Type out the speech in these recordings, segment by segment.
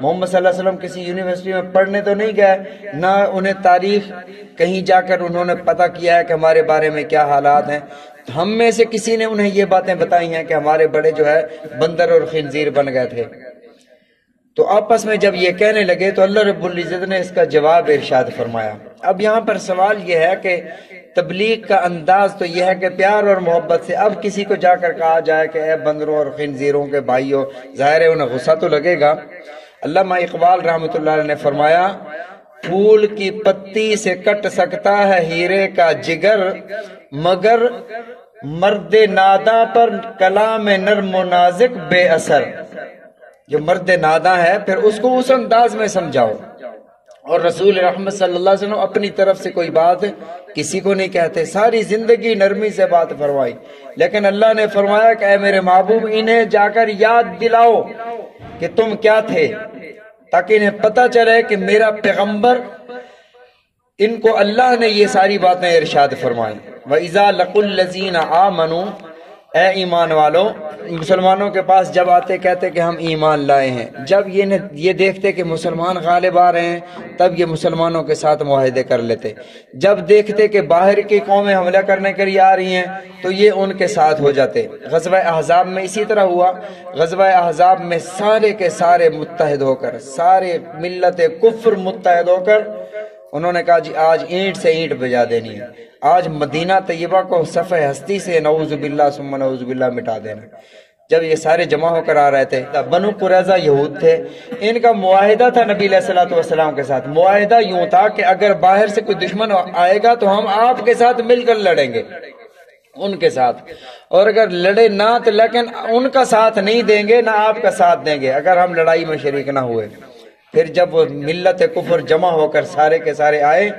محمد صلی اللہ علیہ وسلم کسی یونیورسٹی میں پڑھنے تو نہیں گئے، نہ انہیں تاریخ کہیں جا کر انہوں نے پتہ کیا ہے کہ ہمارے بارے میں کیا حالات ہیں۔ ہم میں سے کسی نے انہیں یہ باتیں بتائی ہیں کہ ہمارے بڑے جو ہے بندر اور خنزیر بن گئے تھے۔ تو آپس میں جب یہ کہنے لگے تو اللہ رب العزت نے اس کا جواب ارشاد فرمایا۔ اب یہاں پر سوال یہ ہے کہ تبلیغ کا انداز تو یہ ہے کہ پیار اور محبت سے، اب کسی کو جا کر کہا جائے کہ اے بندروں اور خنزیروں کے بھائیوں، ظاہر ہے انہیں غصہ تو لگے گا۔ علامہ اقبال رحمۃ اللہ علیہ نے فرمایا، پھول کی پتی سے کٹ سکتا ہے ہیرے کا جگر، مگر مرد ناداں پر کلام نرم و نازک بے اثر۔ جو مرد ناداں ہے پھر اس کو اس انداز میں سمجھاؤ۔ اور رسول رحمت صلی اللہ علیہ وسلم اپنی طرف سے کوئی بات کسی کو نہیں کہتے، ساری زندگی نرمی سے بات فرمائی، لیکن اللہ نے فرمایا کہ اے میرے محبوب انہیں جا کر یاد دلاؤ کہ تم کیا تھے، تاکہ انہیں پتہ چلے کہ میرا پیغمبر، ان کو اللہ نے یہ ساری باتیں ارشاد فرمائی۔ وَإِذَا لَقُوا الَّذِينَ آمَنُوا، اے ایمان والو، مسلمانوں کے پاس جب آتے کہتے کہ ہم ایمان لائے ہیں، جب یہ دیکھتے کہ مسلمان غالب آ رہے ہیں تب یہ مسلمانوں کے ساتھ معاہدے کر لیتے، جب دیکھتے کہ باہر کی قومیں حملہ کرنے کے لیے آ رہی ہیں تو یہ ان کے ساتھ ہو جاتے۔ غزوہ احزاب میں اسی طرح ہوا۔ غزوہ احزاب میں سارے کے سارے متحد ہو کر، سارے ملت کفر متحد ہو کر انہوں نے کہا جی آج اینٹ سے اینٹ بجا دینی ہے، آج مدینہ طیبہ کو صفحہ ہستی سے نعوذ باللہ ثم نعوذ باللہ مٹا دینا۔ جب یہ سارے جمع ہو کر آ رہے تھے، بنو قریظہ یہود تھے، ان کا معاہدہ تھا نبی علیہ الصلوۃ والسلام کے ساتھ۔ معاہدہ یوں تھا کہ اگر باہر سے کوئی دشمن آئے گا تو ہم آپ کے ساتھ مل کر لڑیں گے ان کے ساتھ، اور اگر لڑے نہ تو لیکن ان کا ساتھ نہیں دیں گے نہ آپ کا ساتھ دیں گے اگر ہم لڑائی میں شریک نہ ہوئے۔ پھر جب وہ ملت کفر جمع ہو کر سارے کے سارے آئے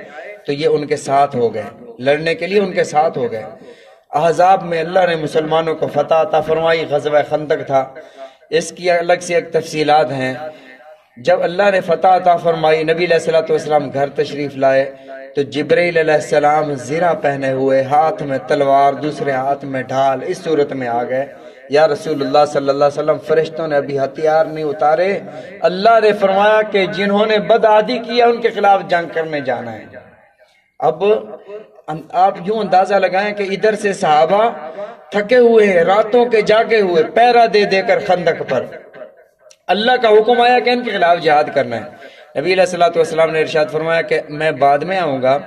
تو یہ ان کے ساتھ ہو گئے، لڑنے کے لیے ان کے ساتھ ہو گئے۔ احزاب میں اللہ نے مسلمانوں کو فتح عطا فرمائی، غزوہ خندق تھا، اس کی الگ سے ایک تفصیلات ہیں۔ جب اللہ نے فتح عطا فرمائی، نبی علیہ الصلوۃ والسلام گھر تشریف لائے تو جبرائیل علیہ السلام زرہ پہنے ہوئے، ہاتھ میں تلوار، دوسرے ہاتھ میں ڈھال، اس صورت میں آ گئے۔ یا رسول اللہ صلی اللہ علیہ وسلم، فرشتوں نے ابھی ہتھیار نہیں اتارے، اللہ نے فرمایا کہ جنہوں نے بدعہدی کیا ان کے خلاف جنگ کرنے جانا ہے۔ اب آپ یوں اندازہ لگائیں کہ ادھر سے صحابہ تھکے ہوئے ہیں، راتوں کے جاگے ہوئے، پہرا دے دے کر خندق پر، اللہ کا حکم آیا کہ ان کے خلاف جہاد کرنا ہے۔ نبی علیہ الصلوۃ والسلام نے ارشاد فرمایا کہ میں بعد میں آؤں گا،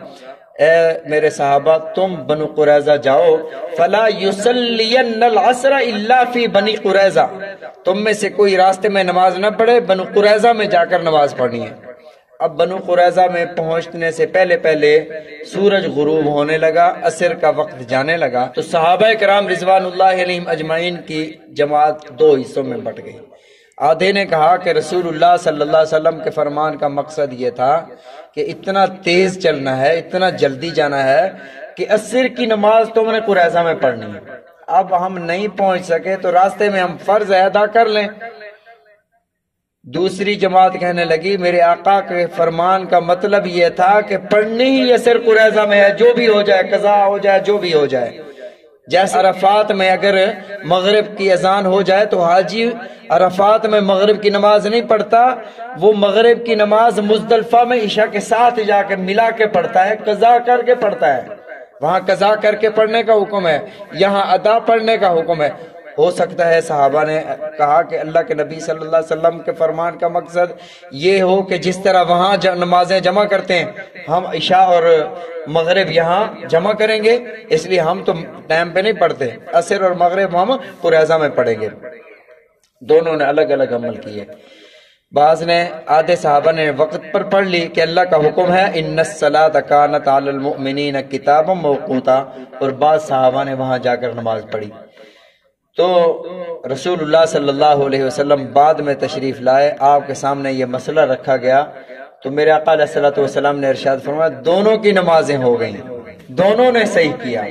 اے میرے صحابہ تم بنو قریظہ جاؤ، فلا یصلین العصر الا فی بنی قریظہ، تم میں سے کوئی راستے میں نماز نہ پڑھے، بنو قریظہ میں جا کر نماز پڑھنی ہے۔ اب بنو قریظہ میں پہنچنے سے پہلے سورج غروب ہونے لگا، عصر کا وقت جانے لگا، تو صحابہ کرام رضوان اللہ علیہم اجمعین کی جماعت دو حصوں میں بٹ گئی۔ آدھے نے کہا کہ رسول اللہ صلی اللہ علیہ وسلم کے فرمان کا مقصد یہ تھا کہ اتنا تیز چلنا ہے، اتنا جلدی جانا ہے کہ عصر کی نماز تم نے قریظہ میں پڑھنی ہے، اب ہم نہیں پہنچ سکے تو راستے میں ہم فرض ادا کر لیں۔ دوسری جماعت کہنے لگی میرے آقا کے فرمان کا مطلب یہ تھا کہ پڑھنی ہی عصر قریظہ میں ہے، جو بھی ہو جائے، قضا ہو جائے، جو بھی ہو جائے۔ جیسے عرفات میں اگر مغرب کی اذان ہو جائے تو حاجی عرفات میں مغرب کی نماز نہیں پڑھتا، وہ مغرب کی نماز مزدلفہ میں عشاء کے ساتھ جا کے ملا کے پڑھتا ہے، قضا کر کے پڑھتا ہے۔ وہاں قضا کر کے پڑھنے کا حکم ہے، یہاں ادا پڑھنے کا حکم ہے۔ ہو سکتا ہے صحابہ نے کہا کہ اللہ کے نبی صلی اللہ علیہ وسلم کے فرمان کا مقصد یہ ہو کہ جس طرح وہاں نمازیں جمع کرتے ہیں ہم عشاء اور مغرب یہاں جمع کریں گے، اس لیے ہم تو ٹائم پہ نہیں پڑھتے، عصر اور مغرب ہم قریظہ میں پڑھیں گے۔ دونوں نے الگ الگ عمل کیے۔ بعض نے، آدھے صحابہ نے وقت پر پڑھ لی کہ اللہ کا حکم ہے ان الصلاۃ کانت علی المؤمنین کتابا موقوتا، اور بعض صحابہ نے وہاں جا کر نماز پڑھی۔ تو رسول اللہ صلی اللہ علیہ وسلم بعد میں تشریف لائے، آپ کے سامنے یہ مسئلہ رکھا گیا تو میرے آقا علیہ الصلوۃ والسلام نے ارشاد فرمایا دونوں کی نمازیں ہو گئیں، دونوں نے صحیح کیا۔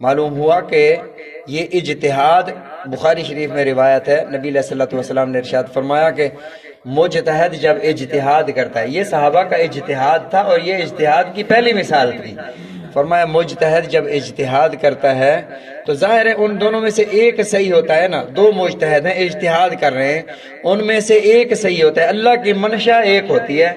معلوم ہوا کہ یہ اجتہاد، بخاری شریف میں روایت ہے، نبی علیہ الصلوۃ والسلام نے ارشاد فرمایا کہ مجتہد جب اجتہاد کرتا ہے، یہ صحابہ کا اجتہاد تھا اور یہ اجتہاد کی پہلی مثال تھی۔ فرمایا مجتہد جب اجتہاد کرتا ہے تو ظاہر ہے ان دونوں میں سے ایک صحیح ہوتا ہے نا، دو مجتہد ہیں اجتہاد کر رہے ہیں، ان میں سے ایک صحیح ہوتا ہے، اللہ کی منشا ایک ہوتی ہے،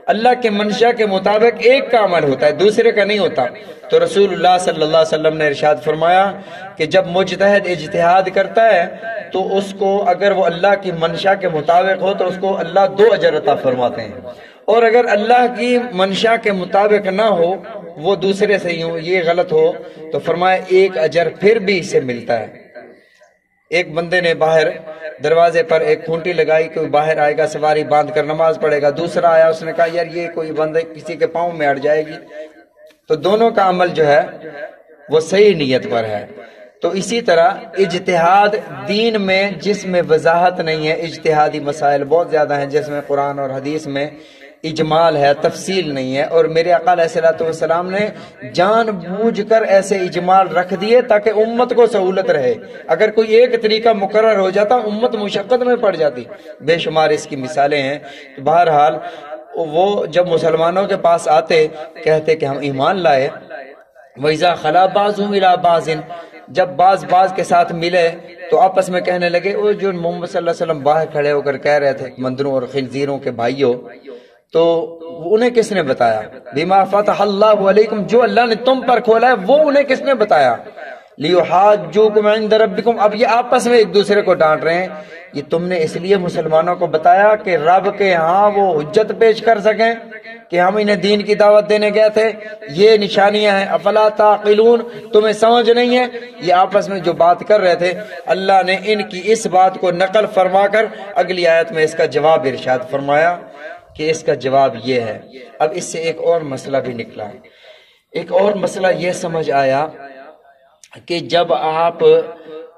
اللہ کے منشا کے مطابق ایک کا عمل ہوتا ہے، دوسرے کا نہیں ہوتا۔ تو رسول اللہ صلی اللہ علیہ وسلم نے ارشاد فرمایا کہ جب مجتہد اجتہاد کرتا ہے تو اس کو اگر وہ اللہ کی منشا کے مطابق ہو تو اس کو اللہ 2 اجر عطا فرماتے ہیں، اور اگر اللہ کی منشا کے مطابق نہ ہو، وہ دوسرے سے ہو، یہ غلط ہو، تو فرمایا 1 اجر پھر بھی اسے ملتا ہے۔ ایک بندے نے باہر دروازے پر ایک کھونٹی لگائی، کوئی باہر آئے گا سواری باندھ کر نماز پڑھے گا، دوسرا آیا اس نے کہا یار یہ کوئی بندے کسی کے پاؤں میں اڑ جائے گی، تو دونوں کا عمل جو ہے وہ صحیح نیت پر ہے۔ تو اسی طرح اجتہاد دین میں جس میں وضاحت نہیں ہے، اجتہادی مسائل بہت زیادہ ہیں جس میں قرآن اور حدیث میں اجمال ہے، تفصیل نہیں ہے، اور میرے آقا علیہ الصلوۃ والسلام نے جان بوجھ کر ایسے اجمال رکھ دیے تاکہ امت کو سہولت رہے۔ اگر کوئی ایک طریقہ مقرر ہو جاتا امت مشقت میں پڑ جاتی، بے شمار اس کی مثالیں ہیں۔ تو بہرحال وہ جب مسلمانوں کے پاس آتے کہتے کہ ہم ایمان لائے، وَإِذَا خَلَا بَعْضُهُمْ إِلَىٰ بَعْضٍ، جب بعض کے ساتھ ملے تو آپس میں کہنے لگے، وہ جو محمد صلی اللہ علیہ وسلم باہر کھڑے ہو کر کہہ رہے تھے مندروں اور خنزیروں کے بھائیوں، تو انہیں کس نے بتایا؟ بِمَا فَتَحَ اللَّهُ عَلَيْكُمْ، جو اللہ نے تم پر کھولا ہے وہ انہیں کس نے بتایا؟ لِيُحَاجُّوكُمْ عِنْدَ رَبِّكُمْ، اب یہ آپس میں ایک دوسرے کو ڈانٹ رہے ہیں، یہ تم نے اس لیے مسلمانوں کو بتایا کہ رب کے ہاں وہ حجت پیش کر سکیں کہ ہم انہیں دین کی دعوت دینے گئے تھے، یہ نشانیاں ہیں، افلا تعقلون، تمہیں سمجھ نہیں ہے؟ یہ آپس میں جو بات کر رہے تھے، اللہ نے ان کی اس بات کو نقل فرما کر اگلی آیت میں اس کا جواب ارشاد فرمایا کہ اس کا جواب یہ ہے۔ اب اس سے ایک اور مسئلہ بھی نکلا، ایک اور مسئلہ یہ سمجھ آیا کہ جب آپ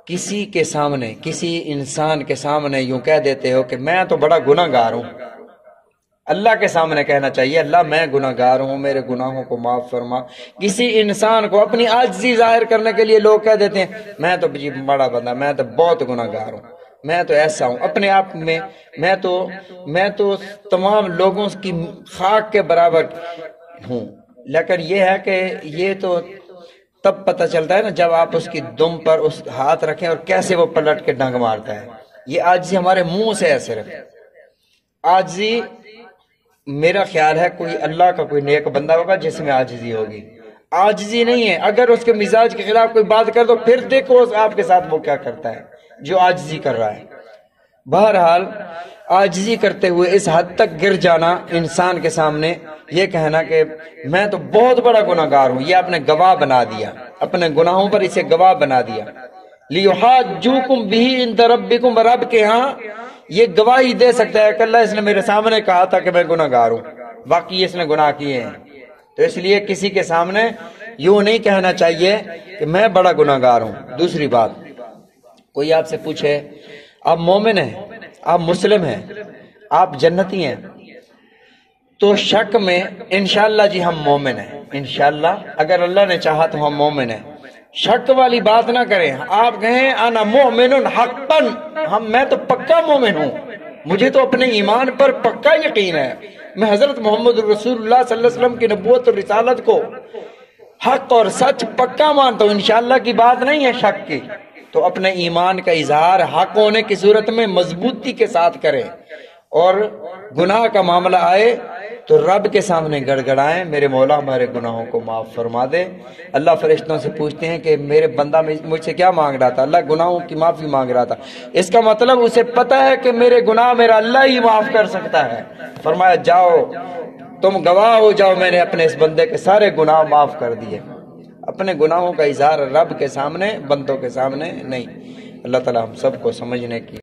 کسی کے سامنے، کسی انسان کے سامنے یوں کہہ دیتے ہو کہ میں تو بڑا گناہ گار ہوں، اللہ کے سامنے کہنا چاہیے اللہ میں گناہ گار ہوں، میرے گناہوں کو معاف فرما۔ کسی انسان کو اپنی عاجزی ظاہر کرنے کے لیے لوگ کہہ دیتے ہیں میں تو جی بڑا بندہ، میں تو بہت گناہ گار ہوں، میں تو ایسا ہوں، اپنے آپ میں میں تو تمام لوگوں کی خاک کے برابر ہوں۔ لیکن یہ ہے کہ یہ تو تب پتہ چلتا ہے نا جب آپ اس کی دم پر اس ہاتھ رکھیں اور کیسے وہ پلٹ کے ڈنگ مارتا ہے۔ یہ عاجزی ہمارے منہ سے ہے، صرف عاجزی میرا خیال ہے کوئی اللہ کا کوئی نیک بندہ ہوگا جس میں عاجزی ہوگی، عاجزی نہیں ہے۔ اگر اس کے مزاج کے خلاف کوئی بات کر دو پھر دیکھو آپ کے ساتھ وہ کیا کرتا ہے جو عاجزی کر رہا ہے۔ بہرحال عاجزی کرتے ہوئے اس حد تک گر جانا انسان کے سامنے، یہ کہنا کہ میں تو بہت بڑا گناہ گار ہوں، یہ آپ نے گواہ بنا دیا، اپنے گناہوں پر اسے گواہ بنا دیا۔ لِيُحَاجُّوكُمْ بِهِ عِنْدَ رَبِّكُمْ، رب کے ہاں یہ گواہی دے سکتا ہے کہ اللہ اس نے میرے سامنے کہا تھا کہ میں گناہ گار ہوں، واقعی اس نے گناہ کیے ہیں۔ تو اس لیے کسی کے سامنے یوں نہیں کہنا چاہیے کہ میں بڑا گناہ گار ہوں۔ دوسری بات، کوئی آپ سے پوچھے آپ مومن ہیں، آپ مسلم ہیں، آپ جنتی ہیں، تو شک میں انشاءاللہ جی ہم مومن ہیں، انشاءاللہ اگر اللہ نے چاہا تو ہم مومن ہیں، شک والی بات نہ کریں۔ آپ کہیں انا مومن حقا، میں تو پکا مومن ہوں، مجھے تو اپنے ایمان پر پکا یقین ہے، میں حضرت محمد رسول اللہ صلی اللہ علیہ وسلم کی نبوت اور رسالت کو حق اور سچ پکا مانتا ہوں، انشاءاللہ کی بات نہیں ہے شک کی۔ تو اپنے ایمان کا اظہار حق ہونے کی صورت میں مضبوطی کے ساتھ کریں، اور گناہ کا معاملہ آئے تو رب کے سامنے گڑ گڑائیں، میرے مولا ہمارے گناہوں کو معاف فرما دے۔ اللہ فرشتوں سے پوچھتے ہیں کہ میرے بندہ مجھ سے کیا مانگ رہا تھا؟ اللہ گناہوں کی معافی مانگ رہا تھا، اس کا مطلب اسے پتہ ہے کہ میرے گناہ میرا اللہ ہی معاف کر سکتا ہے۔ فرمایا جاؤ تم گواہ ہو جاؤ، میں نے اپنے اس بندے کے سارے گناہ معاف کر دیے۔ اپنے گناہوں کا اظہار رب کے سامنے، بندوں کے سامنے نہیں۔ اللہ تعالی ہم سب کو سمجھنے کی